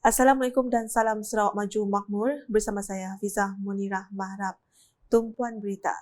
Assalamualaikum dan salam Sarawak Maju Makmur bersama saya Hafizah Munirah Mahrab. Tumpuan berita.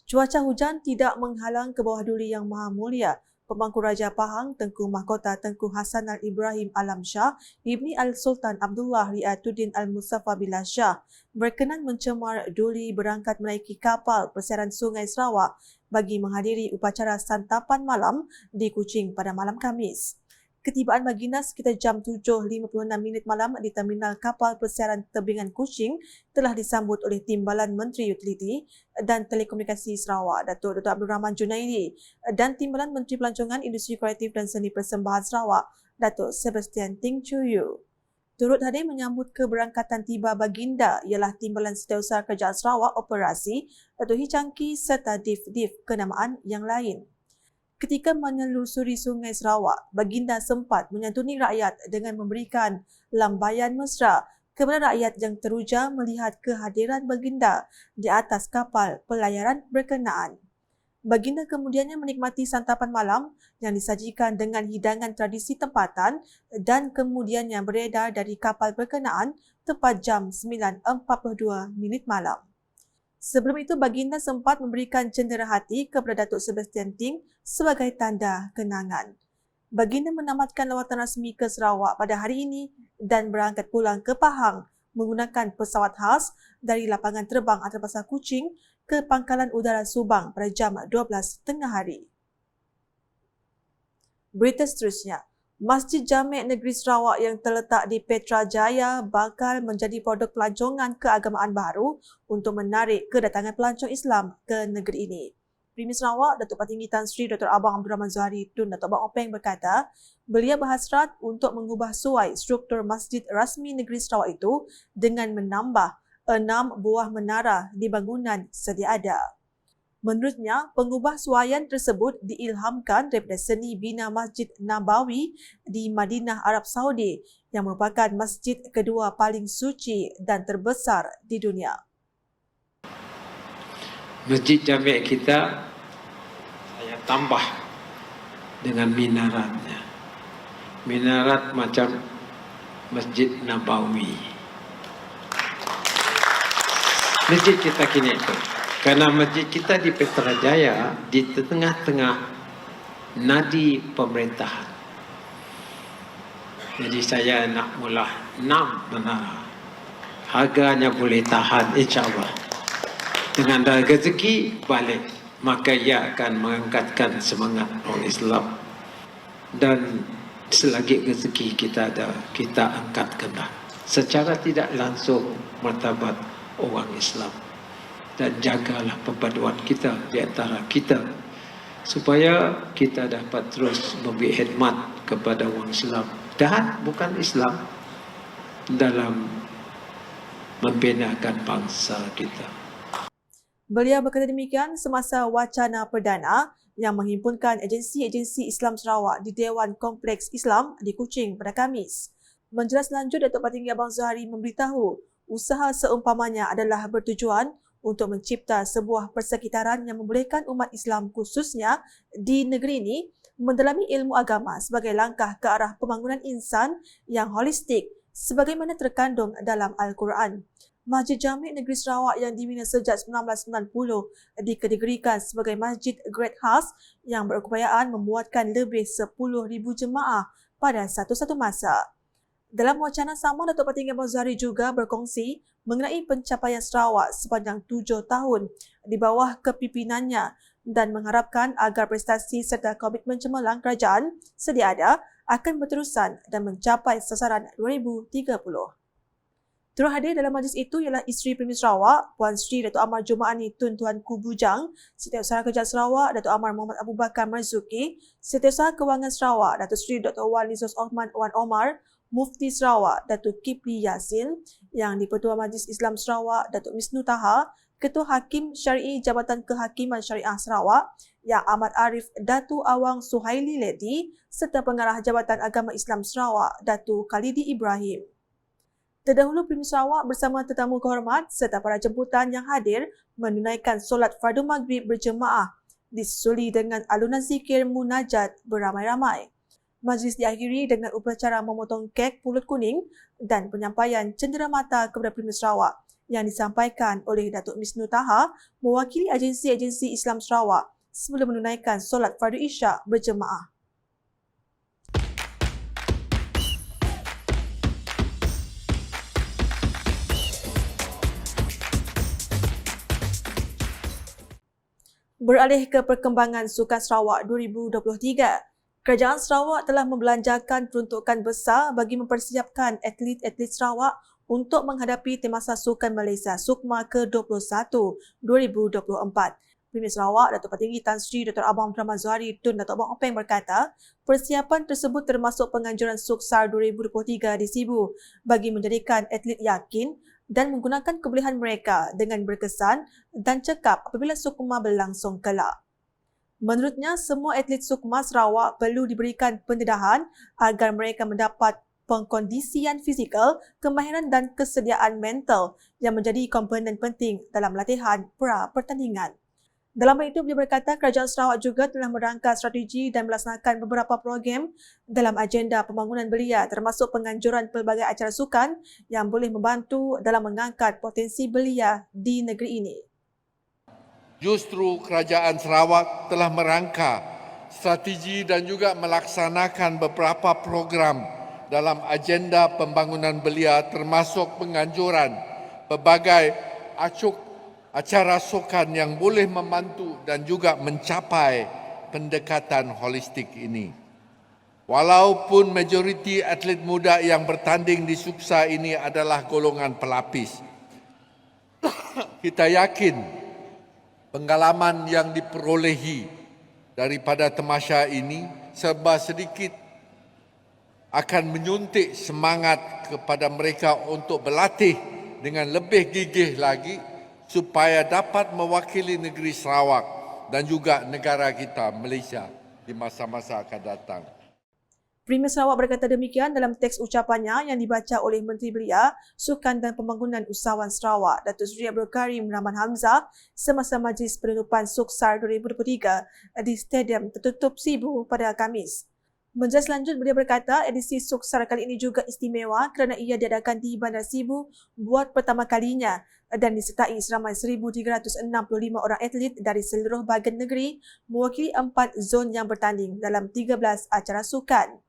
Cuaca hujan tidak menghalang ke bawah duli yang maha mulia Pemangku Raja Pahang Tengku Mahkota Tengku Hassan Al-Ibrahim Alam Shah Ibni Al-Sultan Abdullah Ri'atuddin Al-Mustafa Billah Shah berkenan mencemar duli berangkat menaiki kapal persiaran Sungai Sarawak bagi menghadiri upacara santapan malam di Kuching pada malam Khamis. Ketibaan baginda sekitar jam 7.56 malam di Terminal Kapal Persiaran Tebingan Kuching telah disambut oleh Timbalan Menteri Utiliti dan Telekomunikasi Sarawak, Datuk Abdul Rahman Junaidi, dan Timbalan Menteri Pelancongan Industri Kreatif dan Seni Persembahan Sarawak, Datuk Sebastian Ting Chuyu. Turut hadir menyambut keberangkatan tiba baginda ialah Timbalan Setiausaha Kerajaan Sarawak Operasi, Datuk Hicangki serta Div kenamaan yang lain. Ketika menelusuri Sungai Sarawak, baginda sempat menyantuni rakyat dengan memberikan lambaian mesra kepada rakyat yang teruja melihat kehadiran baginda di atas kapal pelayaran berkenaan. Baginda kemudiannya menikmati santapan malam yang disajikan dengan hidangan tradisi tempatan dan kemudiannya beredar dari kapal berkenaan tepat jam 9.42 malam. Sebelum itu, baginda sempat memberikan cenderahati kepada Datuk Sebastian Ting sebagai tanda kenangan. Baginda menamatkan lawatan rasmi ke Sarawak pada hari ini dan berangkat pulang ke Pahang menggunakan pesawat khas dari lapangan terbang antarabangsa Kuching ke Pangkalan Udara Subang pada jam 12 tengah hari. Berita seterusnya. Masjid Jamek Negeri Sarawak yang terletak di Petrajaya bakal menjadi produk pelancongan keagamaan baru untuk menarik kedatangan pelancong Islam ke negeri ini. Premier Sarawak, Datuk Patinggi Tan Sri Dr. Abang Abdul Rahman Zuhari Tun Datuk Abang Openg berkata, beliau berhasrat untuk mengubah suai struktur masjid rasmi negeri Sarawak itu dengan menambah 6 buah menara di bangunan sedia ada. Menurutnya, pengubahsuaian tersebut diilhamkan daripada seni bina Masjid Nabawi di Madinah, Arab Saudi yang merupakan masjid kedua paling suci dan terbesar di dunia. Masjid Jamek kita saya tambah dengan minaratnya. Minarat macam Masjid Nabawi. Masjid kita kini itu. Karena masjid kita di Petrajaya di tengah-tengah nadi pemerintahan. Jadi saya nak mula 6 menara. Harganya boleh tahan insyaAllah. Dengan dah rezeki balik, maka ia akan mengangkatkan semangat orang Islam. Dan selagi rezeki kita ada, kita angkatkanlah. Secara tidak langsung martabat orang Islam. Dan jagalah perpaduan kita di antara kita supaya kita dapat terus memberi khidmat kepada orang Islam dan bukan Islam dalam membinakan bangsa kita. Beliau berkata demikian semasa wacana perdana yang menghimpunkan agensi-agensi Islam Sarawak di Dewan Kompleks Islam di Kuching pada Khamis. Menjelas lanjut, Datuk Patinggi Abang Zuhari memberitahu usaha seumpamanya adalah bertujuan untuk mencipta sebuah persekitaran yang membolehkan umat Islam khususnya di negeri ini mendalami ilmu agama sebagai langkah ke arah pembangunan insan yang holistik sebagaimana terkandung dalam Al-Quran. Masjid Jamek Negeri Sarawak yang dibina sejak 1990 dikategorikan sebagai masjid grade khas yang berupayaan memuatkan lebih 10,000 jemaah pada satu-satu masa. Dalam wacana sama, Datuk Patinggi Abang Zuhari juga berkongsi mengenai pencapaian Sarawak sepanjang 7 tahun di bawah kepimpinannya dan mengharapkan agar prestasi serta komitmen cemerlang kerajaan sedia ada akan berterusan dan mencapai sasaran 2030. Turut hadir dalam majlis itu ialah Isteri Premier Sarawak, Puan Sri Datuk Amar Jumaani Tun Tuanku Bujang, Setiausaha Kerajaan Sarawak, Datuk Amar Muhammad Abu Bakar Marzuki, Setiausaha Kewangan Sarawak, Datuk Sri Dr. Wan Lizos Osman Wan Omar, Mufti Sarawak, Datuk Kipli Yasin, Yang di-Pertua Majlis Islam Sarawak, Datuk Misnu Taha, Ketua Hakim Syari'i Jabatan Kehakiman Syariah Sarawak, Yang Ahmad Arif Datu Awang Suhaili Ledi, serta Pengarah Jabatan Agama Islam Sarawak, Datu Khalidi Ibrahim. Terdahulu, Premier Sarawak bersama tetamu kehormat serta para jemputan yang hadir menunaikan solat fardu maghrib berjemaah, disusuli dengan alunan zikir munajat beramai-ramai. Majlis diakhiri dengan upacara memotong kek pulut kuning dan penyampaian cenderamata kepada Premier Sarawak yang disampaikan oleh Datuk Misnu Taha mewakili agensi-agensi Islam Sarawak sebelum menunaikan solat fardu Isyak berjemaah. Beralih ke perkembangan Sukan Sarawak 2023, Kerajaan Sarawak telah membelanjakan peruntukan besar bagi mempersiapkan atlet-atlet Sarawak untuk menghadapi Timasa Sukan Malaysia SUKMA ke-21 2024. Premier Sarawak Datuk Petinggi Tan Sri Dr. Abang Muhammad Zuhari Tun Datuk Abang Openg berkata, persiapan tersebut termasuk penganjuran Suksar 2023 di Sibu bagi menjadikan atlet yakin dan menggunakan kebolehan mereka dengan berkesan dan cekap apabila SUKMA berlangsung kelak. Menurutnya, semua atlet SUKMA Sarawak perlu diberikan pendedahan agar mereka mendapat pengkondisian fizikal, kemahiran dan kesediaan mental yang menjadi komponen penting dalam latihan pra-pertandingan. Dalam hal itu, beliau berkata Kerajaan Sarawak juga telah merangka strategi dan melaksanakan beberapa program dalam agenda pembangunan belia termasuk penganjuran pelbagai acara sukan yang boleh membantu dalam mengangkat potensi belia di negeri ini. Justru Kerajaan Sarawak telah merangka strategi dan juga melaksanakan beberapa program dalam agenda pembangunan belia termasuk penganjuran pelbagai acara sukan yang boleh membantu dan juga mencapai pendekatan holistik ini. Walaupun majoriti atlet muda yang bertanding di Suksa ini adalah golongan pelapis, kita yakin pengalaman yang diperolehi daripada tamasya ini serba sedikit akan menyuntik semangat kepada mereka untuk berlatih dengan lebih gigih lagi supaya dapat mewakili negeri Sarawak dan juga negara kita Malaysia di masa-masa akan datang. Premier Sarawak berkata demikian dalam teks ucapannya yang dibaca oleh Menteri Belia, Sukan dan Pembangunan Usahawan Sarawak, Datuk Seri Abdul Karim Rahman Hamzah semasa Majlis Penutupan Suksar 2023 di Stadium Tertutup Sibu pada Khamis. Menjelas lanjut, beliau berkata edisi Suksar kali ini juga istimewa kerana ia diadakan di Bandar Sibu buat pertama kalinya dan disertai seramai 1,365 orang atlet dari seluruh bahagian negeri mewakili 4 zon yang bertanding dalam 13 acara sukan.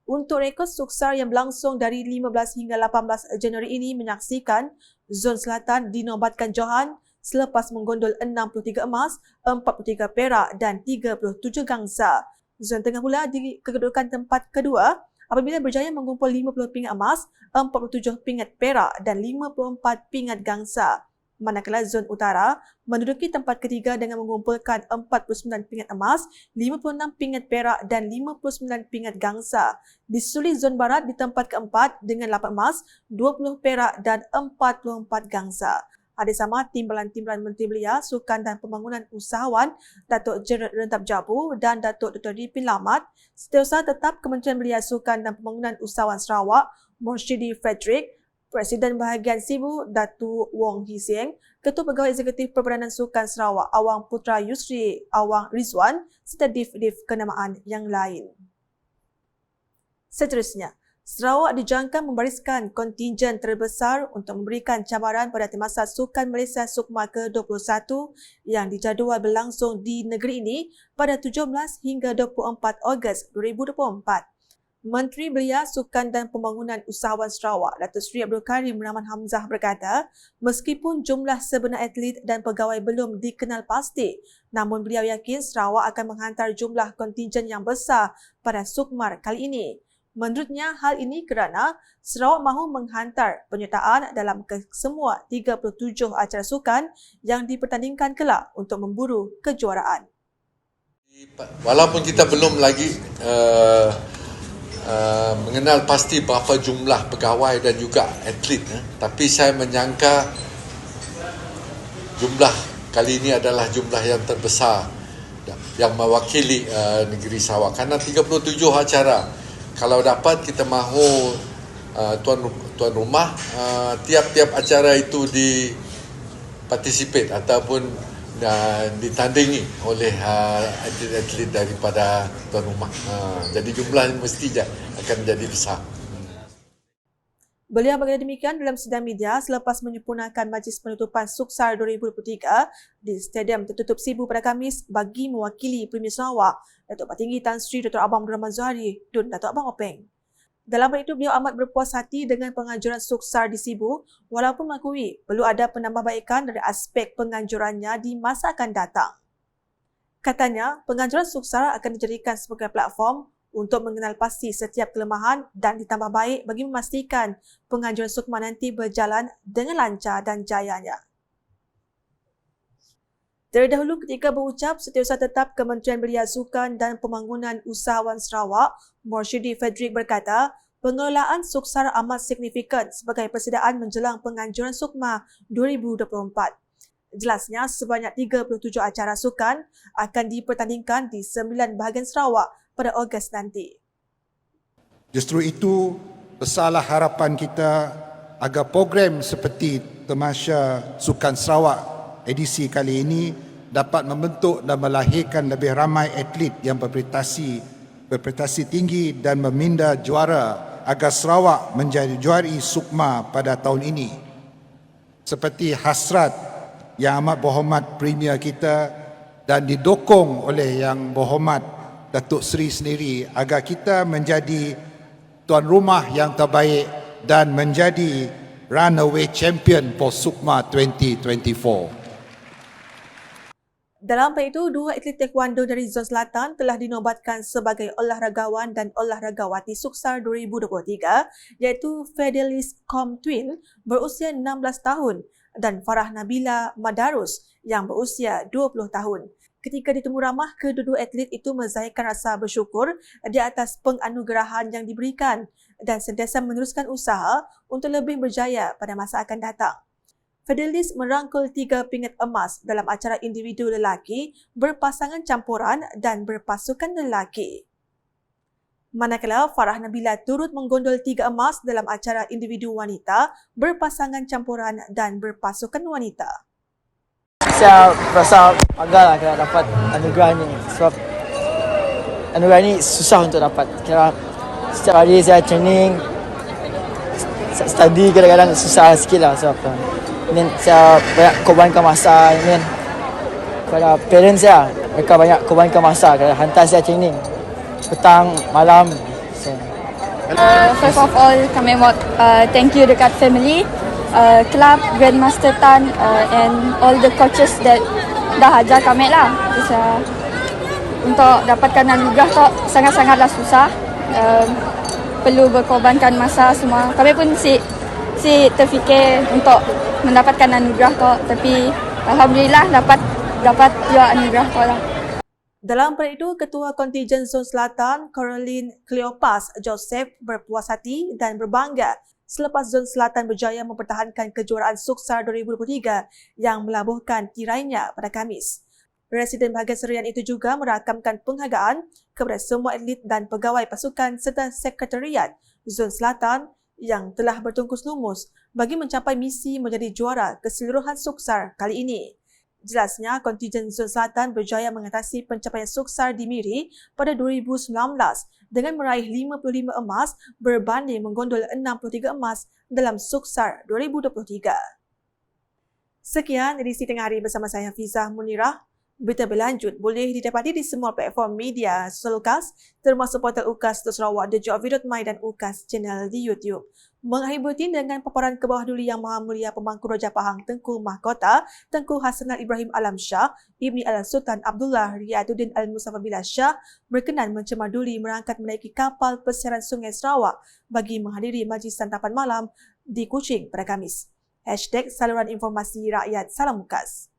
Untuk rekod Suksar yang berlangsung dari 15 hingga 18 Januari ini menyaksikan Zon Selatan dinobatkan Johan selepas menggondol 63 emas, 43 perak dan 37 gangsa. Zon Tengah pula di kedudukan tempat kedua apabila berjaya mengumpul 50 pingat emas, 47 pingat perak dan 54 pingat gangsa. Manakala Zon Utara menduduki tempat ketiga dengan mengumpulkan 49 pingat emas, 56 pingat perak dan 59 pingat gangsa. Disuli Zon Barat di tempat keempat dengan 8 emas, 20 perak dan 44 gangsa. Ada sama timbalan-timbalan Menteri Belia, Sukan dan Pembangunan Usahawan Datuk Jerat Rentap Jabu dan Datuk Dr. Dipin Lamat, Setiausaha Tetap Kementerian Belia, Sukan dan Pembangunan Usahawan Sarawak Mursyidi Frederick, Presiden Bahagian Sibu Datuk Wong Hee Seng, Ketua Pegawai Eksekutif Perbadanan Sukan Sarawak Awang Putra Yusri Awang Rizwan serta div-div kenamaan yang lain. Seterusnya, Sarawak dijangka membariskan kontingen terbesar untuk memberikan cabaran pada Timasa Sukan Malaysia SUKMA ke-21 yang dijadual berlangsung di negeri ini pada 17 hingga 24 Ogos 2024. Menteri Belia, Sukan dan Pembangunan Usahawan Sarawak, Datuk Seri Abdul Karim Rahman Hamzah berkata, meskipun jumlah sebenar atlet dan pegawai belum dikenal pasti, namun beliau yakin Sarawak akan menghantar jumlah kontingen yang besar pada SUKMA kali ini. Menurutnya, hal ini kerana Sarawak mahu menghantar penyertaan dalam semua 37 acara sukan yang dipertandingkan kelak untuk memburu kejuaraan. Walaupun kita belum lagi mengenal pasti berapa jumlah pegawai dan juga atlet, tapi saya menyangka jumlah kali ini adalah jumlah yang terbesar yang mewakili negeri Sarawak kerana 37 acara. Kalau dapat kita mahu tuan rumah tiap-tiap acara itu di participate ataupun dan ditandingi oleh atlet-atlet daripada tuan rumah. Jadi jumlah mesti akan menjadi besar. Beliau berkata demikian dalam sidang media selepas menyempurnakan majlis penutupan Suksar 2023 di Stadium Tertutup Sibu pada Khamis bagi mewakili Premier Sarawak, Datuk Petinggi Tan Sri Dr. Abang Abdul Rahman Zuhari dan Datuk Abang Openg. Dalam hal itu, beliau amat berpuas hati dengan penganjuran Suksar di Sibu walaupun mengakui perlu ada penambahbaikan dari aspek penganjurannya di masa akan datang. Katanya, penganjuran Suksar akan dijadikan sebagai platform untuk mengenal pasti setiap kelemahan dan ditambah baik bagi memastikan penganjuran sukma nanti berjalan dengan lancar dan jayanya. Terdahulu ketika berucap, Setiausaha Tetap Kementerian Belia Sukan dan Pembangunan Usahawan Sarawak, Morshidi Frederick berkata, pengelolaan Suksar amat signifikan sebagai persediaan menjelang penganjuran Sukma 2024. Jelasnya, sebanyak 37 acara sukan akan dipertandingkan di 9 bahagian Sarawak pada Ogos nanti. Justru itu, besarlah harapan kita agar program seperti Tamasya Sukan Sarawak edisi kali ini dapat membentuk dan melahirkan lebih ramai atlet yang berprestasi tinggi dan meminda juara agar Sarawak menjadi juari Sukma pada tahun ini. Seperti hasrat yang amat berhormat Premier kita dan didokong oleh Yang Berhormat Datuk Seri sendiri agar kita menjadi tuan rumah yang terbaik dan menjadi runaway champion for Sukma 2024. Dalam hal itu, 2 atlet taekwondo dari Zon Selatan telah dinobatkan sebagai olahragawan dan olahragawati Suksar 2023 iaitu Fidelis Com Twin berusia 16 tahun dan Farah Nabila Madarus yang berusia 20 tahun. Ketika ditemu ramah, kedua-dua atlet itu menzahirkan rasa bersyukur di atas penganugerahan yang diberikan dan sentiasa meneruskan usaha untuk lebih berjaya pada masa akan datang. Fidelis merangkul 3 pingat emas dalam acara individu lelaki, berpasangan campuran dan berpasukan lelaki. Manakala Farah Nabila turut menggondol 3 emas dalam acara individu wanita, berpasangan campuran dan berpasukan wanita. Saya rasa bangga lah kalau dapat anugerah ni sebab anugerah ni susah untuk dapat. Kira setiap hari saya training, study kadang-kadang susah sikit lah sebab saya banyak korbankan masa kepada parents saya. Mereka banyak korbankan masa kalau hantar saya training petang, malam. First of all, kami mau thank you dekat family, club, Grandmaster Tan and all the coaches that dah ajar kami lah. Untuk dapatkan anugerah tu sangat-sangatlah susah. Perlu berkorbankan masa semua. Kami pun si terfikir untuk mendapatkan anugerah tu, tapi alhamdulillah dapat juga anugerah tu lah. Dalam pada itu, Ketua Kontijen Zon Selatan, Caroline Cleopas Joseph berpuas hati dan berbangga selepas Zon Selatan berjaya mempertahankan kejuaraan Suksar 2023 yang melabuhkan tirainya pada Khamis. Presiden bahagian serian itu juga merakamkan penghargaan kepada semua atlet dan pegawai pasukan serta sekretariat Zon Selatan yang telah bertungkus lumus bagi mencapai misi menjadi juara keseluruhan Suksar kali ini. Jelasnya, kontijen Zon Selatan berjaya mengatasi pencapaian Suksar di Miri pada 2019 dengan meraih 55 emas berbanding menggondol 63 emas dalam Suksar 2023. Sekian edisi tengah hari bersama saya Hafizah Munirah. Berita berlanjut boleh didapati di semua platform media sosial UKAS termasuk portal ukas.sarawak, dejokvideo.my dan UKAS channel di YouTube. Mengakhiri buletin dengan paparan ke bawah dulu Yang Maha Mulia Pemangku Raja Pahang Tengku Mahkota Tengku Hasanal Ibrahim Alam Shah Ibni Al-Sultan Abdullah Riyaduddin Al-Mustafa Billah Shah berkenan mencemaduli merangkat menaiki kapal persiaran Sungai Sarawak bagi menghadiri majlis santapan malam di Kuching pada Khamis. #Saluran Informasi Rakyat Salam UKAS.